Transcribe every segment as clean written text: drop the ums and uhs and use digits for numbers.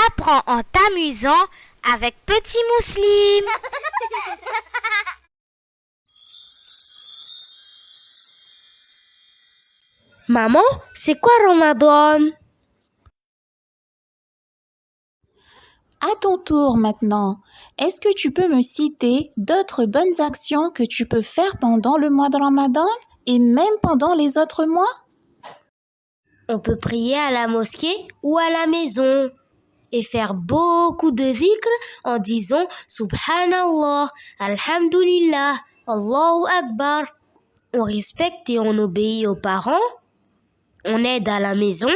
apprends en t'amusant avec Petit Mousseline. Maman, c'est quoi Ramadan? À ton tour maintenant, est-ce que tu peux me citer d'autres bonnes actions que tu peux faire pendant le mois de Ramadan et même pendant les autres mois? On peut prier à la mosquée ou à la maison et faire beaucoup de dhikr en disant Subhanallah, Alhamdulillah, Allahu Akbar. On respecte et on obéit aux parents. On aide à la maison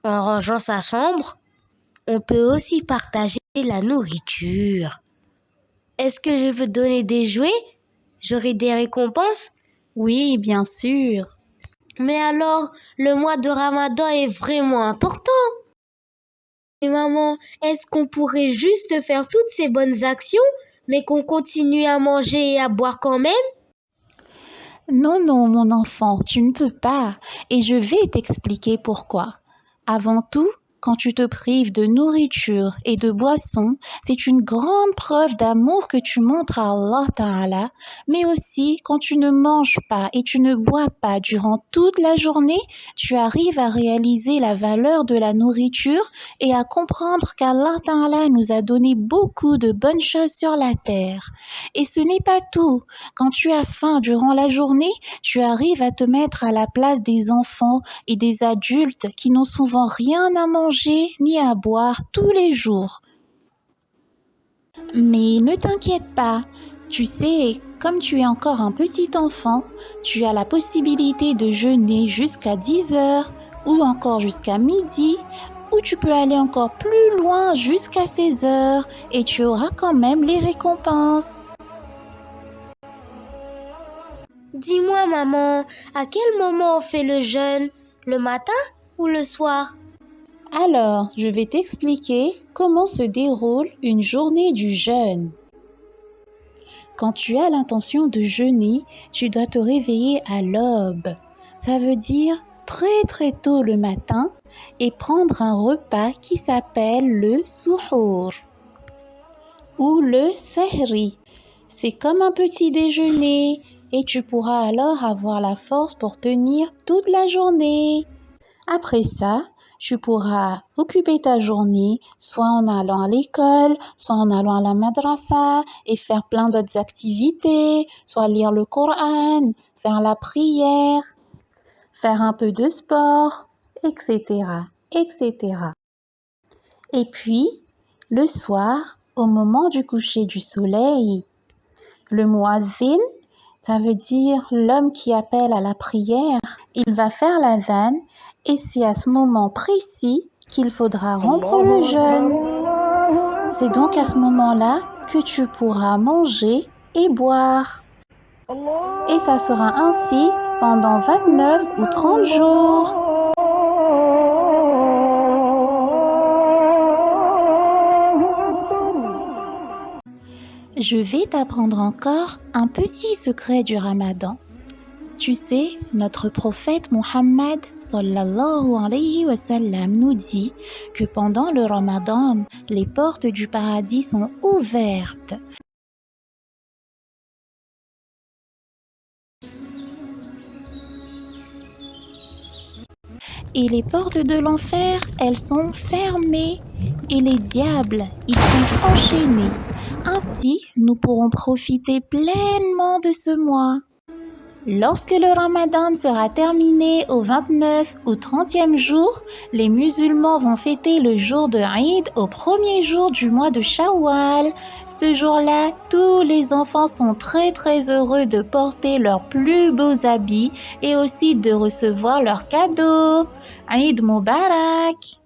en rangeant sa chambre. On peut aussi partager la nourriture. Est-ce que je peux donner des jouets? J'aurai des récompenses? Oui, bien sûr. Mais alors, le mois de Ramadan est vraiment important. Et maman, est-ce qu'on pourrait juste faire toutes ces bonnes actions, mais qu'on continue à manger et à boire quand même? Non, non, mon enfant, tu ne peux pas. Et je vais t'expliquer pourquoi. Avant tout, quand tu te prives de nourriture et de boissons, c'est une grande preuve d'amour que tu montres à Allah Ta'ala, mais aussi quand tu ne manges pas et tu ne bois pas durant toute la journée, tu arrives à réaliser la valeur de la nourriture et à comprendre qu'Allah Ta'ala nous a donné beaucoup de bonnes choses sur la terre. Et ce n'est pas tout. Quand tu as faim durant la journée, tu arrives à te mettre à la place des enfants et des adultes qui n'ont souvent rien à manger ni à boire tous les jours. Mais ne t'inquiète pas, tu sais, comme tu es encore un petit enfant, tu as la possibilité de jeûner jusqu'à 10 heures ou encore jusqu'à midi, ou tu peux aller encore plus loin jusqu'à 16 heures et tu auras quand même les récompenses. Dis-moi maman, à quel moment on fait le jeûne? Le matin ou le soir? Alors, je vais t'expliquer comment se déroule une journée du jeûne. Quand tu as l'intention de jeûner, tu dois te réveiller à l'aube. Ça veut dire très très tôt le matin et prendre un repas qui s'appelle le suhour ou le sahri. C'est comme un petit déjeuner et tu pourras alors avoir la force pour tenir toute la journée. Après ça, tu pourras occuper ta journée soit en allant à l'école, soit en allant à la madrasa et faire plein d'autres activités, soit lire le Coran, faire la prière, faire un peu de sport, etc., etc. Et puis, le soir, au moment du coucher du soleil, le muazzin, ça veut dire l'homme qui appelle à la prière, il va faire l'adhan et c'est à ce moment précis qu'il faudra rompre le jeûne. C'est donc à ce moment-là que tu pourras manger et boire. Et ça sera ainsi pendant 29 ou 30 jours. Je vais t'apprendre encore un petit secret du Ramadan. Tu sais, notre prophète Muhammad sallallahu alayhi wa sallam nous dit que pendant le Ramadan, les portes du paradis sont ouvertes. Et les portes de l'enfer, elles sont fermées. Et les diables, ils sont enchaînés. Ainsi, nous pourrons profiter pleinement de ce mois. Lorsque le Ramadan sera terminé au 29 ou 30e jour, les musulmans vont fêter le jour de Eid au premier jour du mois de Shawwal. Ce jour-là, tous les enfants sont très très heureux de porter leurs plus beaux habits et aussi de recevoir leurs cadeaux. Eid Mubarak!